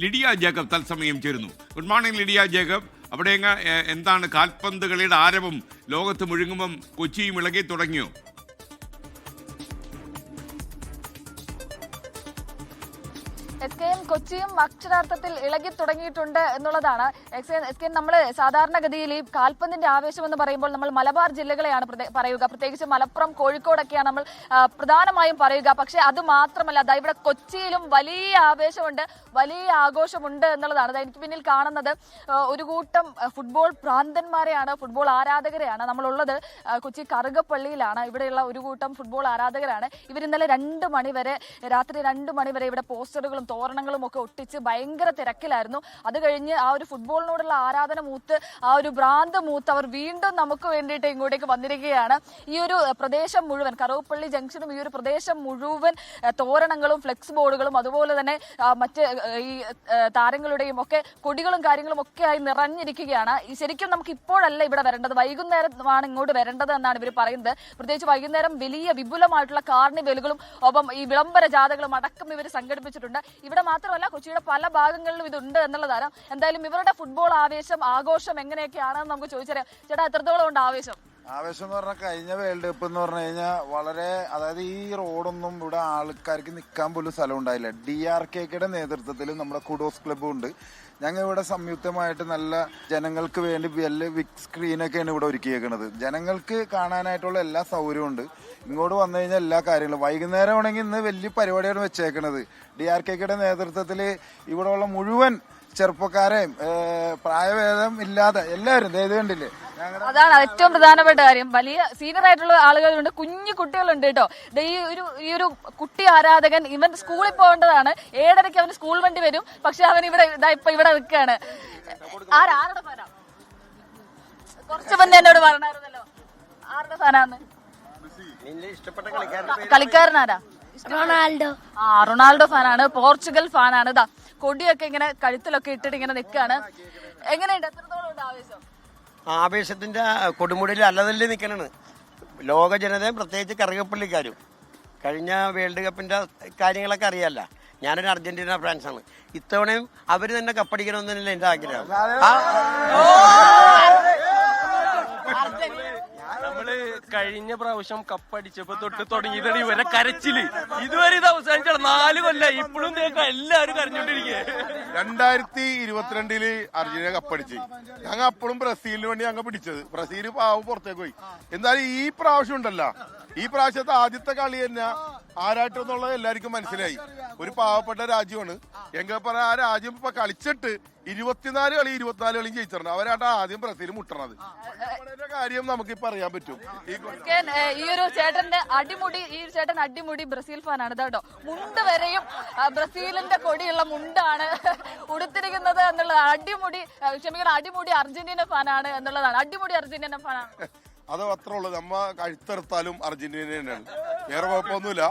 Lydia Jacob തത്സമയം ചേരുന്നു. Good morning Lydia Jacob. അവിടെ എന്താണ് കാൽപന്ത് കളിയുടെ ആരവം ലോകത്ത് മുഴുങ്ങുമ്പം കൊച്ചിയും ഇളകി തുടങ്ങിയോ? കൊച്ചിയും അക്ഷരാർത്ഥത്തിൽ ഇളകി തുടങ്ങിയിട്ടുണ്ട് എന്നുള്ളതാണ്. നമ്മൾ സാധാരണഗതിയിൽ ഈ കാൽപന്തിന്റെ ആവേശം എന്ന് പറയുമ്പോൾ നമ്മൾ മലബാർ ജില്ലകളെയാണ് പറയുക, പ്രത്യേകിച്ച് മലപ്പുറം, കോഴിക്കോടൊക്കെയാണ് നമ്മൾ പ്രധാനമായും പറയുക. പക്ഷെ അത് മാത്രമല്ല, ഇവിടെ കൊച്ചിയിലും വലിയ ആവേശമുണ്ട്, വലിയ ആഘോഷമുണ്ട് എന്നുള്ളതാണ്. എനിക്ക് പിന്നിൽ കാണുന്നത് ഒരു കൂട്ടം ഫുട്ബോൾ ഭ്രാന്തന്മാരെയാണ്, ഫുട്ബോൾ ആരാധകരെയാണ്. നമ്മളുള്ളത് കൊച്ചി കറുകപ്പള്ളിയിലാണ്. ഇവിടെയുള്ള ഒരു കൂട്ടം ഫുട്ബോൾ ആരാധകരാണ്. ഇവർ ഇന്നലെ രാത്രി 2 മണി വരെ ഇവിടെ പോസ്റ്ററുകളും തോരണങ്ങളും ഒക്കെ ഒട്ടിച്ച് ഭയങ്കര തിരക്കിലായിരുന്നു. അത് കഴിഞ്ഞ് ആ ഒരു ഫുട്ബോളിനോടുള്ള ആരാധന മൂത്ത്, ആ ഒരു ഭ്രാന്ത് മൂത്ത് അവർ വീണ്ടും നമുക്ക് വേണ്ടിയിട്ട് ഇങ്ങോട്ടേക്ക് വന്നിരിക്കുകയാണ്. ഈ ഒരു പ്രദേശം മുഴുവൻ, കറുകപ്പള്ളി ജംഗ്ഷനും ഈ ഒരു പ്രദേശം മുഴുവൻ തോരണങ്ങളും ഫ്ലെക്സ് ബോർഡുകളും അതുപോലെ തന്നെ മറ്റ് ഈ താരങ്ങളുടെയും ഒക്കെ കൊടികളും കാര്യങ്ങളും ഒക്കെ ആയി നിറഞ്ഞിരിക്കുകയാണ്. ശരിക്കും നമുക്ക് ഇപ്പോഴല്ല ഇവിടെ വരേണ്ടത്, വൈകുന്നേരമാണ് ഇങ്ങോട്ട് വരേണ്ടത് എന്നാണ് ഇവർ പറയുന്നത്. പ്രത്യേകിച്ച് വൈകുന്നേരം വലിയ വിപുലമായിട്ടുള്ള കാർണിവലുകളും ഒപ്പം ഈ വിളംബര ജാഥകളും അടക്കം ഇവർ സംഘടിപ്പിച്ചിട്ടുണ്ട്. ഇവിടെ മാത്രമല്ല, കൊച്ചിയുടെ പല ഭാഗങ്ങളിലും ഇതുണ്ട് എന്നുള്ളതാണ്. എന്തായാലും ഇവരുടെ ഫുട്ബോൾ ആഘോഷം എങ്ങനെയൊക്കെയാണെന്ന് നമുക്ക് ചോദിച്ചറിയാം. ചേട്ടാ, എത്രത്തോളം ഉണ്ട് ആവേശം? ആവേശം എന്ന് പറഞ്ഞാൽ കഴിഞ്ഞ വേൾഡ് കപ്പ് എന്ന് പറഞ്ഞു കഴിഞ്ഞാൽ വളരെ, അതായത് ഈ റോഡൊന്നും ഇവിടെ ആൾക്കാർക്ക് നിൽക്കാൻ പോലും സ്ഥലം ഉണ്ടായില്ല. DRKയുടെ നേതൃത്വത്തിൽ നമ്മുടെ കുഡോസ് ക്ലബ്ബും ഉണ്ട്. ഞങ്ങൾ ഇവിടെ സംയുക്തമായിട്ട് നല്ല ജനങ്ങൾക്ക് വേണ്ടി വലിയ ബിഗ് സ്ക്രീനൊക്കെയാണ് ഇവിടെ ഒരുക്കിയേക്കുന്നത്. ജനങ്ങൾക്ക് കാണാനായിട്ടുള്ള എല്ലാ സൗകര്യവും ഉണ്ട്. ഇങ്ങോട്ട് വന്നു കഴിഞ്ഞാൽ എല്ലാ കാര്യങ്ങളും വൈകുന്നേരം ആണെങ്കിൽ ഇന്ന് വലിയ പരിപാടിയാണ് വെച്ചേക്കുന്നത്. DRKയുടെ നേതൃത്വത്തിൽ ഇവിടെയുള്ള മുഴുവൻ ചെറുപ്പക്കാരെയും പ്രായഭേദം ഇല്ലാതെ എല്ലാവരും ഇത് കണ്ടില്ലേ. അതാണ് ഏറ്റവും പ്രധാനപ്പെട്ട കാര്യം. വലിയ സീനിയർ ആയിട്ടുള്ള ആളുകളുണ്ട്, കുഞ്ഞു കുട്ടികളുണ്ട് കേട്ടോ. ഈ ഒരു കുട്ടി ആരാധകൻ, ഇവൻ സ്കൂളിൽ പോകേണ്ടതാണ്. 7:30 അവന് സ്കൂൾ വണ്ടി വരും. പക്ഷെ അവൻ ഇവിടെ ഇവിടെ നിൽക്കുകയാണ്. ആരുടെ ഫാനാ? കുറച്ച് മുന്നേ എന്നോട് പറഞ്ഞായിരുന്നല്ലോ ആരുടെ ഫാനാന്ന്. കളിക്കാരനാരാ? റൊണാൾഡോ ഫാനാണ്, പോർച്ചുഗൽ ഫാനാണ്. ഇതാ കൊടിയൊക്കെ ഇങ്ങനെ കഴുത്തിലൊക്കെ ഇട്ടിട്ട് ഇങ്ങനെ നിൽക്കുകയാണ്. എങ്ങനെയുണ്ട്? എത്രത്തോളം ഉണ്ട് ആവേശം? ആവേശത്തിന്റെ കൊടുമുടിയിൽ അല്ലതല്ലേ നിൽക്കണാണ് ലോക ജനതയും, പ്രത്യേകിച്ച് കറുകപ്പള്ളിക്കാരും. കഴിഞ്ഞ വേൾഡ് കപ്പിന്റെ കാര്യങ്ങളൊക്കെ അറിയാല്ല. ഞാനൊരു അർജന്റീന ഫാൻസാണ്. ഇത്തവണയും അവര് തന്നെ കപ്പടിക്കണമെന്നല്ലേ എന്റെ ആഗ്രഹം. നമ്മള് കഴിഞ്ഞ പ്രാവശ്യം കപ്പടിച്ചപ്പോ തൊട്ട് തുടങ്ങിയതാണ് ഇവരെ കരച്ചില്. ഇതുവരെ ഇത് അവസാനിച്ചാണ് 4 കൊല്ലം. ഇപ്പോഴും എല്ലാവരും കരഞ്ഞോണ്ടിരിക്കുക. 2022 അർജന്റീന കപ്പടിച്ച് ഞങ്ങൾ അപ്പോഴും ബ്രസീലിന് വേണ്ടി ഞങ്ങൾ പിടിച്ചത്. ബ്രസീൽ പാവം പുറത്തേക്ക് പോയി. എന്നാലും ഈ പ്രാവശ്യം ഉണ്ടല്ലോ, ഈ പ്രാവശ്യത്തെ ആദ്യത്തെ കളി തന്നെ ആരാട്ടം എന്നുള്ളത് എല്ലാവർക്കും മനസ്സിലായി. ഒരു പാവപ്പെട്ട രാജ്യമാണ്. എങ്കിൽ പറഞ്ഞ ആ രാജ്യം ഇപ്പൊ കളിച്ചിട്ട് 24 കളിയും ജയിച്ചിട്ടുണ്ട്. അവരാണ് ആദ്യം ബ്രസീൽ മുട്ടണത്. കാര്യം നമുക്കിപ്പോ അറിയാൻ പറ്റും. ഈ ഒരു ചേട്ടന്റെ അടിമുടി ബ്രസീൽ ഫാനാണ് കേട്ടോ. മുണ്ട് വരെയും ബ്രസീലിന്റെ കൊടിയുള്ള മുണ്ടാണ് ഉടുത്തിരിക്കുന്നത് എന്നുള്ളതാണ്. അടിമുടി അർജന്റീന ഫാനാണ് എന്നുള്ളതാണ്. അടിമുടി അർജന്റീന ഫാനാണ്. അത് അത്ര ഉള്ളത്. നമ്മ കഴുത്തെടുത്താലും അർജന്റീന തന്നെയാണ്. വേറെ കുഴപ്പമൊന്നുമില്ല.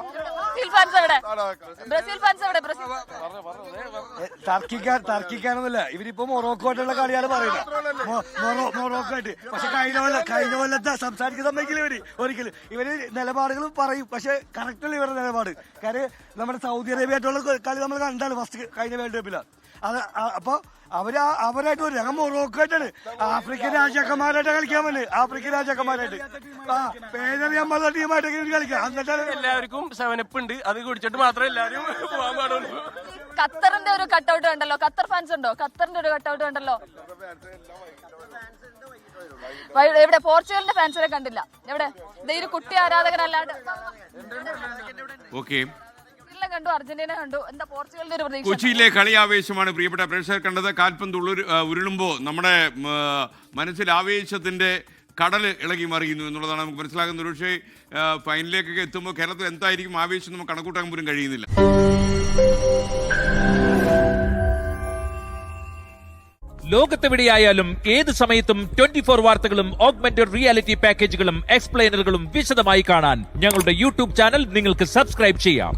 തർക്കിക്കാനൊന്നുമില്ല. ഇവരിപ്പോ മൊറോക്കോട്ടുള്ള കളിയാണ് പറയുന്നത്, മൊറോക്കോ ആയിട്ട്. പക്ഷെ കഴിഞ്ഞ കൊല്ലത്തെ സംസാരിക്കുന്ന സമ്മതിക്കില്ല ഇവര് ഒരിക്കലും. ഇവര് നിലപാടുകളും പറയും, പക്ഷെ കറക്റ്റല്ല ഇവരുടെ നിലപാട്. കാര്യം നമ്മുടെ സൗദി അറേബ്യ ആയിട്ടുള്ള കളി നമ്മൾ കണ്ടാണ് ഫസ്റ്റ് കഴിഞ്ഞ വേൾഡ് കപ്പിലാണ്. അത് അപ്പൊ അവരായിട്ട് വരും. ഞങ്ങൾ മൊറോക്കോ ആയിട്ടാണ്, ആഫ്രിക്കൻ രാജാക്കന്മാരായിട്ട് കളിക്കാൻ വേണ്ടി. ആഫ്രിക്കൻ രാജാക്കന്മാരായിട്ട് പേരറിയാത്ത ടീമായിട്ടൊക്കെ കളിക്കാം. എന്നിട്ടാണ് എല്ലാവർക്കും 7up ഉണ്ട്. അത് കുടിച്ചിട്ട് മാത്രമേ എല്ലാവരും പോകാൻ പാടുള്ളൂ. ഖത്തറിന്റെ ഒരു കട്ടൗട്ട് കണ്ടല്ലോ. ഖത്തർ ഫാൻസ് ഉണ്ടോ? ഖത്തറിന്റെ ഒരു കട്ടൗട്ട് കണ്ടല്ലോ. എവിടെ? പോർച്ചുഗലിന്റെ ഫാൻസിനെ കണ്ടില്ല. എവിടെ? ഇതൊരു കുട്ടി ആരാധകനല്ലാണ്ട് കണ്ടു, അർജന്റീന കണ്ടു. എന്താ പോർച്ചുഗലിന്റെ ഒരു പ്രതീക്ഷ? കൊച്ചിയിലെ കളി ആവേശമാണ് പ്രിയപ്പെട്ട പ്രേക്ഷകർ കണ്ടത്. കാൽപന്ത് ഉരുളുമ്പോൾ നമ്മുടെ മനസ്സിൽ ആവേശത്തിന്റെ കടല് ഇളകി മറിയുന്നു എന്നുള്ളതാണ് നമുക്ക് മനസ്സിലാകുന്നത്. പക്ഷേ ഫൈനലിലേക്കൊക്കെ എത്തുമ്പോൾ കേരളത്തിൽ എന്തായിരിക്കും ആവേശം നമുക്ക് കണക്കൂട്ടാൻ പോലും കഴിയുന്നില്ല. ലോകത്തെവിടെയായാലും ഏത് സമയത്തും 24 വാർത്തകളും ഓഗ്മെന്റഡ് റിയാലിറ്റി പാക്കേജുകളും എക്സ്പ്ലെയിനറുകളും വിശദമായി കാണാൻ ഞങ്ങളുടെ യൂട്യൂബ് ചാനൽ നിങ്ങൾക്ക് സബ്സ്ക്രൈബ് ചെയ്യാം.